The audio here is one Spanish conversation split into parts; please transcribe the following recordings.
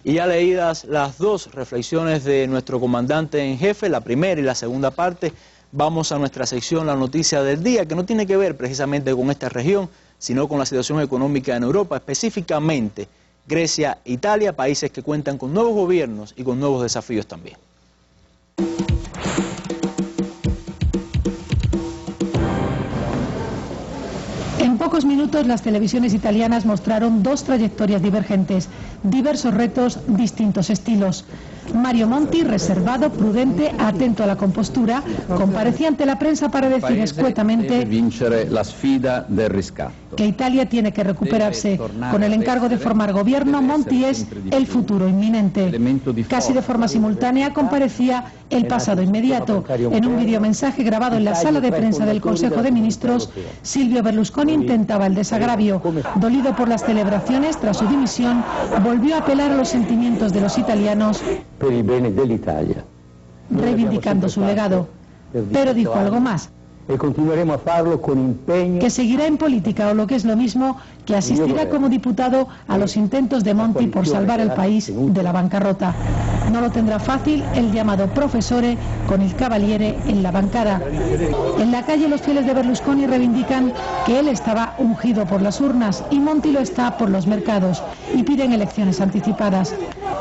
Y ya leídas las dos reflexiones de nuestro comandante en jefe, la primera y la segunda parte, vamos a nuestra sección La Noticia del Día, que no tiene que ver precisamente con esta región, sino con la situación económica en Europa, específicamente Grecia e Italia, países que cuentan con nuevos gobiernos y con nuevos desafíos también. En pocos minutos las televisiones italianas mostraron dos trayectorias divergentes, diversos retos, distintos estilos. Mario Monti, reservado, prudente, atento a la compostura, comparecía ante la prensa para decir escuetamente que Italia tiene que recuperarse. Con el encargo de formar gobierno, Monti es el futuro inminente. Casi de forma simultánea comparecía el pasado inmediato. En un videomensaje grabado en la sala de prensa del Consejo de Ministros, Silvio Berlusconi intentaba el desagravio. Dolido por las celebraciones tras su dimisión, volvió a apelar a los sentimientos de los italianos, reivindicando su legado. Pero dijo algo más, que seguirá en política, o lo que es lo mismo, que asistirá como diputado a los intentos de Monti por salvar el país de la bancarrota. No lo tendrá fácil el llamado profesore con il cavaliere en la bancada. En la calle los fieles de Berlusconi reivindican que él estaba ungido por las urnas y Monti lo está por los mercados y piden elecciones anticipadas.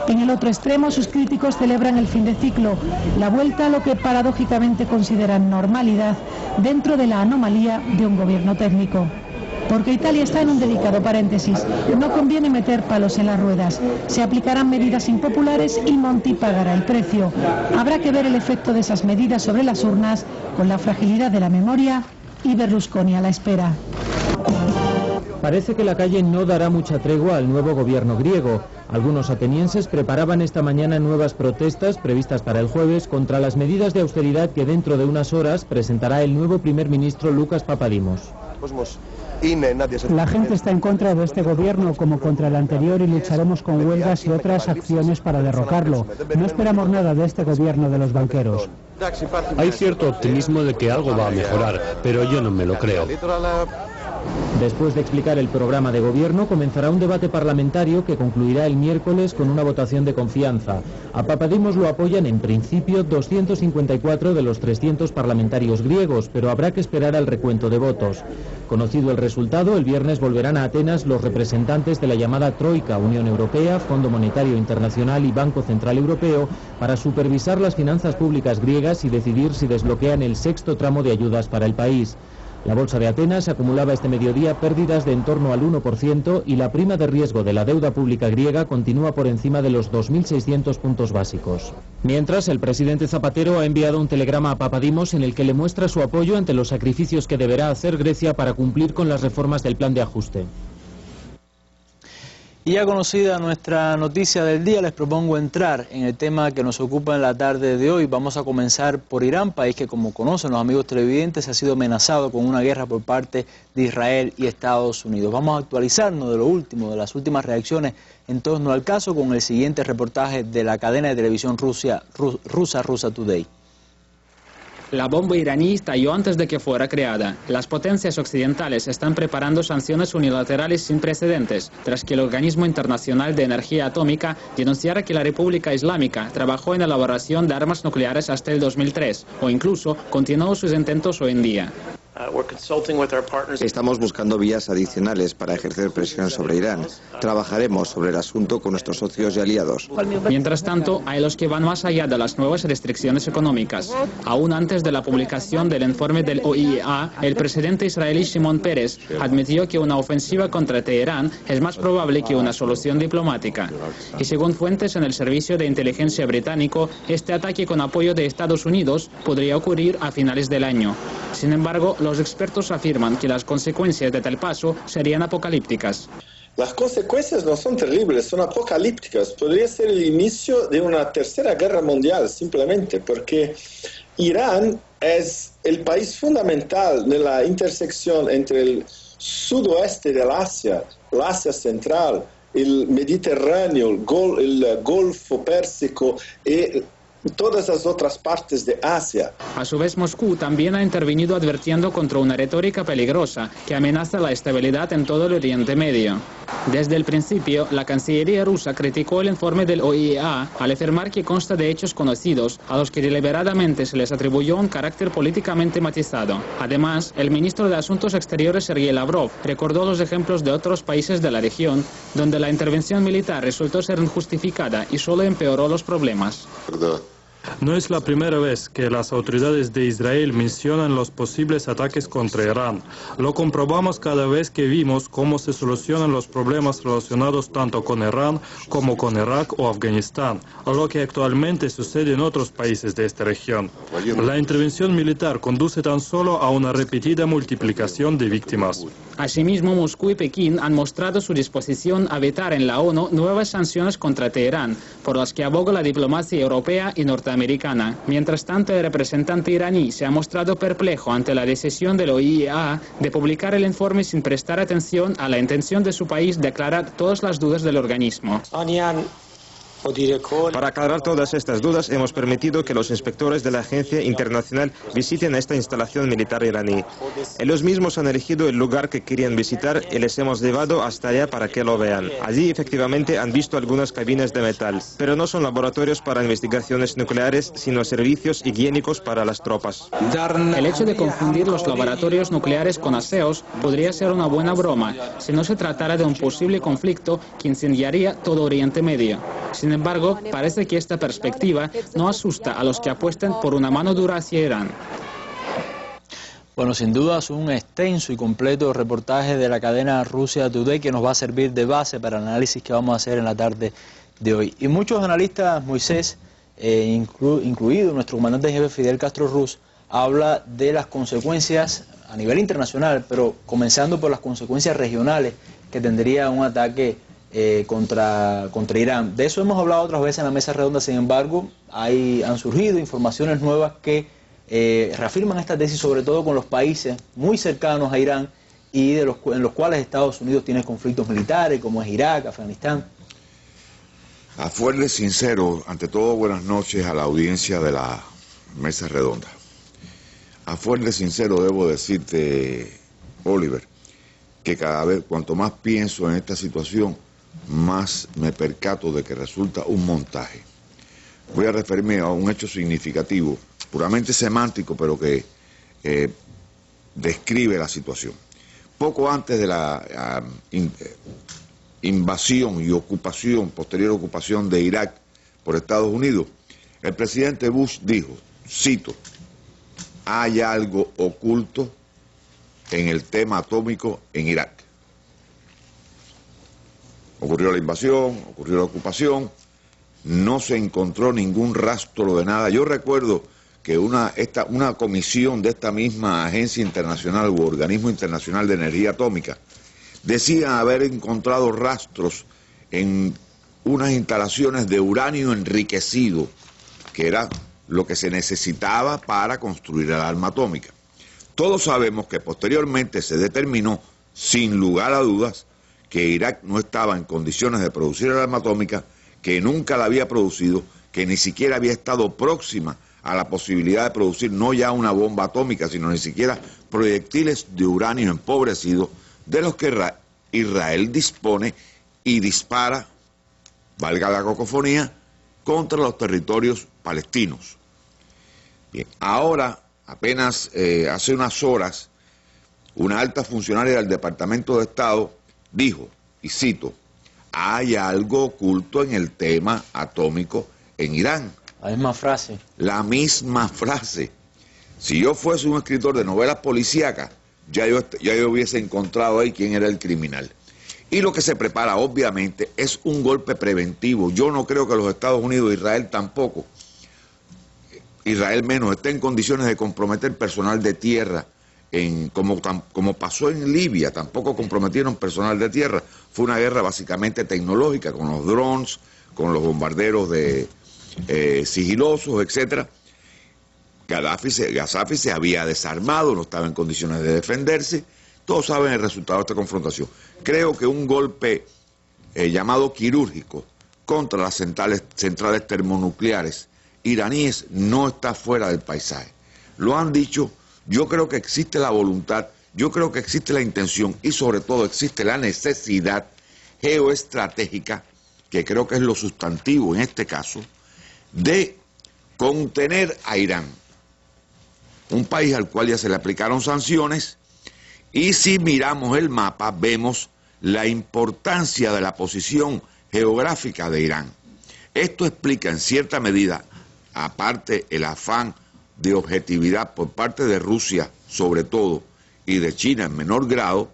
En el otro extremo sus críticos celebran el fin de ciclo, la vuelta a lo que paradójicamente consideran normalidad dentro de la anomalía de un gobierno técnico. Porque Italia está en un delicado paréntesis. No conviene meter palos en las ruedas. Se aplicarán medidas impopulares y Monti pagará el precio. Habrá que ver el efecto de esas medidas sobre las urnas, con la fragilidad de la memoria y Berlusconi a la espera. Parece que la calle no dará mucha tregua al nuevo gobierno griego. Algunos atenienses preparaban esta mañana nuevas protestas previstas para el jueves contra las medidas de austeridad que dentro de unas horas presentará el nuevo primer ministro Lucas Papadimos. La gente está en contra de este gobierno como contra el anterior y lucharemos con huelgas y otras acciones para derrocarlo. No esperamos nada de este gobierno de los banqueros. Hay cierto optimismo de que algo va a mejorar, pero yo no me lo creo. Después de explicar el programa de gobierno, comenzará un debate parlamentario que concluirá el miércoles con una votación de confianza. A Papadimos lo apoyan en principio 254 de los 300 parlamentarios griegos, pero habrá que esperar al recuento de votos. Conocido el resultado, el viernes volverán a Atenas los representantes de la llamada Troika, Unión Europea, Fondo Monetario Internacional y Banco Central Europeo, para supervisar las finanzas públicas griegas y decidir si desbloquean el sexto tramo de ayudas para el país. La bolsa de Atenas acumulaba este mediodía pérdidas de en torno al 1% y la prima de riesgo de la deuda pública griega continúa por encima de los 2.600 puntos básicos. Mientras, el presidente Zapatero ha enviado un telegrama a Papadimos en el que le muestra su apoyo ante los sacrificios que deberá hacer Grecia para cumplir con las reformas del plan de ajuste. Y ya conocida nuestra noticia del día, les propongo entrar en el tema que nos ocupa en la tarde de hoy. Vamos a comenzar por Irán, país que, como conocen los amigos televidentes, ha sido amenazado con una guerra por parte de Israel y Estados Unidos. Vamos a actualizarnos de lo último, de las últimas reacciones en torno al caso, con el siguiente reportaje de la cadena de televisión rusa Today. La bomba iraní estalló antes de que fuera creada. Las potencias occidentales están preparando sanciones unilaterales sin precedentes, tras que el Organismo Internacional de Energía Atómica denunciara que la República Islámica trabajó en la elaboración de armas nucleares hasta el 2003, o incluso continuó sus intentos hoy en día. Estamos buscando vías adicionales para ejercer presión sobre Irán. Trabajaremos sobre el asunto con nuestros socios y aliados. Mientras tanto, hay los que van más allá de las nuevas restricciones económicas. Aún antes de la publicación del informe del OIEA, el presidente israelí Shimon Peres admitió que una ofensiva contra Teherán es más probable que una solución diplomática. Y según fuentes en el servicio de inteligencia británico, este ataque con apoyo de Estados Unidos podría ocurrir a finales del año. Sin embargo, los expertos afirman que las consecuencias de tal paso serían apocalípticas. Las consecuencias no son terribles, son apocalípticas. Podría ser el inicio de una tercera guerra mundial, simplemente porque Irán es el país fundamental de la intersección entre el sudoeste del Asia, el Asia central, el Mediterráneo, el Golfo Pérsico y todas las otras partes de Asia. A su vez, Moscú también ha intervenido advirtiendo contra una retórica peligrosa que amenaza la estabilidad en todo el Oriente Medio. Desde el principio, la Cancillería rusa criticó el informe del OIEA al afirmar que consta de hechos conocidos, a los que deliberadamente se les atribuyó un carácter políticamente matizado. Además, el ministro de Asuntos Exteriores, Sergei Lavrov, recordó los ejemplos de otros países de la región, donde la intervención militar resultó ser injustificada y solo empeoró los problemas. No es la primera vez que las autoridades de Israel mencionan los posibles ataques contra Irán. Lo comprobamos cada vez que vimos cómo se solucionan los problemas relacionados tanto con Irán como con Irak o Afganistán, lo que actualmente sucede en otros países de esta región. La intervención militar conduce tan solo a una repetida multiplicación de víctimas. Asimismo, Moscú y Pekín han mostrado su disposición a vetar en la ONU nuevas sanciones contra Teherán, por las que aboga la diplomacia europea y norteamericana. Mientras tanto, el representante iraní se ha mostrado perplejo ante la decisión del OIEA de publicar el informe sin prestar atención a la intención de su país de aclarar todas las dudas del organismo. Para aclarar todas estas dudas, hemos permitido que los inspectores de la agencia internacional visiten esta instalación militar iraní. Ellos mismos han elegido el lugar que querían visitar y les hemos llevado hasta allá para que lo vean. Allí efectivamente han visto algunas cabinas de metal, pero no son laboratorios para investigaciones nucleares, sino servicios higiénicos para las tropas. El hecho de confundir los laboratorios nucleares con aseos podría ser una buena broma, si no se tratara de un posible conflicto que incendiaría todo Oriente Medio. Sin embargo, parece que esta perspectiva no asusta a los que apuestan por una mano dura hacia Irán. Bueno, sin duda es un extenso y completo reportaje de la cadena Russia Today que nos va a servir de base para el análisis que vamos a hacer en la tarde de hoy. Y muchos analistas, Moisés, incluido nuestro comandante en jefe Fidel Castro Ruz, habla de las consecuencias a nivel internacional, pero comenzando por las consecuencias regionales que tendría un ataque contra Irán. De eso hemos hablado otras veces en la mesa redonda, sin embargo, han surgido informaciones nuevas que reafirman esta tesis, sobre todo con los países muy cercanos a Irán y en los cuales Estados Unidos tiene conflictos militares, como es Irak, Afganistán. A fuerte sincero, ante todo, buenas noches a la audiencia de la mesa redonda. A fuerte sincero debo decirte, Oliver, que cada vez, cuanto más pienso en esta situación, más me percato de que resulta un montaje. Voy a referirme a un hecho significativo, puramente semántico, pero que describe la situación. Poco antes de la invasión y ocupación, posterior ocupación de Irak por Estados Unidos, el presidente Bush dijo, cito, hay algo oculto en el tema atómico en Irak. Ocurrió la invasión, ocurrió la ocupación, no se encontró ningún rastro de nada. Yo recuerdo que una comisión de esta misma agencia internacional u organismo internacional de energía atómica decía haber encontrado rastros en unas instalaciones de uranio enriquecido, que era lo que se necesitaba para construir el arma atómica. Todos sabemos que posteriormente se determinó, sin lugar a dudas, que Irak no estaba en condiciones de producir el arma atómica, que nunca la había producido, que ni siquiera había estado próxima a la posibilidad de producir no ya una bomba atómica, sino ni siquiera proyectiles de uranio empobrecido, de los que Israel dispone y dispara, valga la cacofonía, contra los territorios palestinos. Bien, ahora, apenas hace unas horas, una alta funcionaria del Departamento de Estado dijo, y cito, hay algo oculto en el tema atómico en Irán. La misma frase. La misma frase. Si yo fuese un escritor de novelas policíacas, ya yo hubiese encontrado ahí quién era el criminal. Y lo que se prepara, obviamente, es un golpe preventivo. Yo no creo que los Estados Unidos, Israel tampoco, Israel menos, esté en condiciones de comprometer personal de tierra, como pasó en Libia. Tampoco comprometieron personal de tierra. Fue una guerra básicamente tecnológica, con los drones, con los bombarderos sigilosos, etcétera. Gaddafi se había desarmado, no estaba en condiciones de defenderse. Todos saben el resultado de esta confrontación. Creo que un golpe llamado quirúrgico contra las centrales termonucleares iraníes no está fuera del paisaje. Lo han dicho. Yo creo que existe la voluntad, yo creo que existe la intención y sobre todo existe la necesidad geoestratégica, que creo que es lo sustantivo en este caso, de contener a Irán, un país al cual ya se le aplicaron sanciones, y si miramos el mapa vemos la importancia de la posición geográfica de Irán. Esto explica en cierta medida, aparte el afán de objetividad por parte de Rusia sobre todo, y de China en menor grado,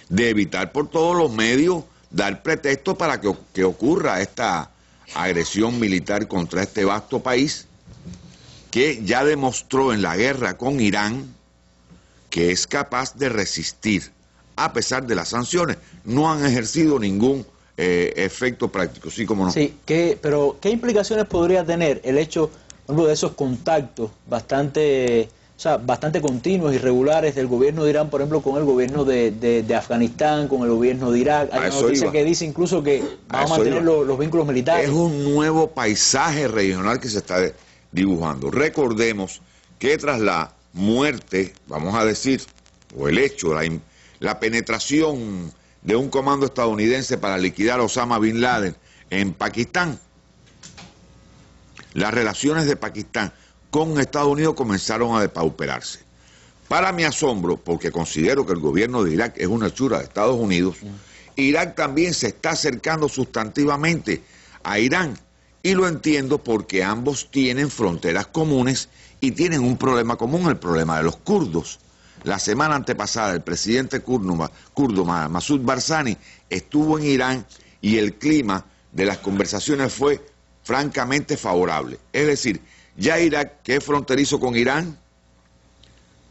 de evitar por todos los medios dar pretexto para que ocurra esta agresión militar contra este vasto país, que ya demostró en la guerra con Irán que es capaz de resistir, a pesar de las sanciones. No han ejercido ningún efecto práctico, sí como no. Sí, pero ¿qué implicaciones podría tener el hecho, por ejemplo, de esos contactos bastante continuos y regulares del gobierno de Irán, por ejemplo, con el gobierno de Afganistán, con el gobierno de Irak? Hay una noticia que dice incluso que va a mantener los vínculos militares. Es un nuevo paisaje regional que se está dibujando. Recordemos que tras la muerte, vamos a decir, o el hecho, la penetración de un comando estadounidense para liquidar a Osama Bin Laden en Pakistán, las relaciones de Pakistán con Estados Unidos comenzaron a depauperarse. Para mi asombro, porque considero que el gobierno de Irak es una hechura de Estados Unidos, Irak también se está acercando sustantivamente a Irán, y lo entiendo porque ambos tienen fronteras comunes y tienen un problema común, el problema de los kurdos. La semana antepasada el presidente kurdo Masoud Barzani estuvo en Irán y el clima de las conversaciones fue francamente favorable. Es decir, ya Irak, que es fronterizo con Irán,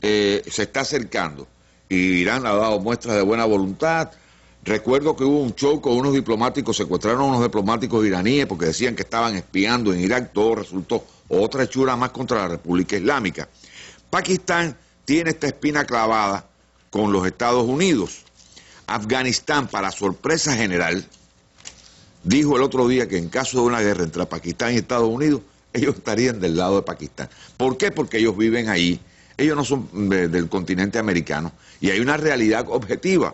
se está acercando, y Irán ha dado muestras de buena voluntad. Recuerdo que hubo un show con unos diplomáticos, secuestraron a unos diplomáticos iraníes porque decían que estaban espiando en Irak. Todo resultó otra hechura más contra la República Islámica. Pakistán tiene esta espina clavada con los Estados Unidos. Afganistán, para sorpresa general, dijo el otro día que en caso de una guerra entre Pakistán y Estados Unidos, ellos estarían del lado de Pakistán. ¿Por qué? Porque ellos viven ahí, ellos no son del continente americano, y hay una realidad objetiva.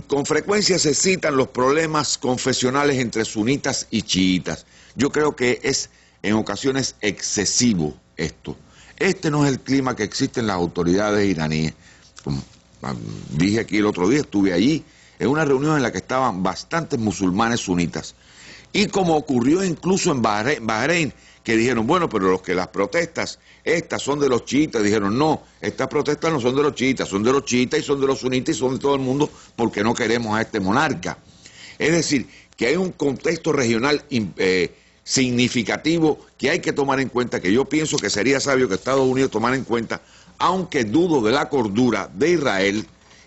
Con frecuencia se citan los problemas confesionales entre sunitas y chiitas. Yo creo que es en ocasiones excesivo esto. Este no es el clima que existe en las autoridades iraníes. Como dije aquí el otro día, estuve allí en una reunión en la que estaban bastantes musulmanes sunitas. Y como ocurrió incluso en Bahrein, que dijeron, bueno, pero las protestas, estas son de los chiitas. Dijeron, no, estas protestas no son de los chiitas y son de los sunitas y son de todo el mundo, porque no queremos a este monarca. Es decir, que hay un contexto regional significativo que hay que tomar en cuenta, que yo pienso que sería sabio que Estados Unidos tomara en cuenta, aunque dudo de la cordura de Israel,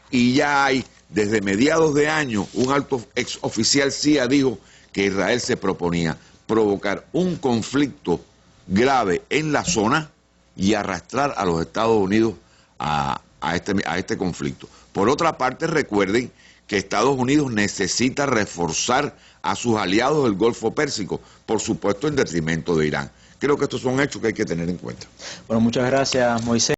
y ya hay desde mediados de año un alto ex oficial CIA dijo que Israel se proponía provocar un conflicto grave en la zona y arrastrar a los Estados Unidos a este conflicto. Por otra parte, recuerden que Estados Unidos necesita reforzar a sus aliados del Golfo Pérsico, por supuesto en detrimento de Irán. Creo que estos son hechos que hay que tener en cuenta. Bueno, muchas gracias, Moisés.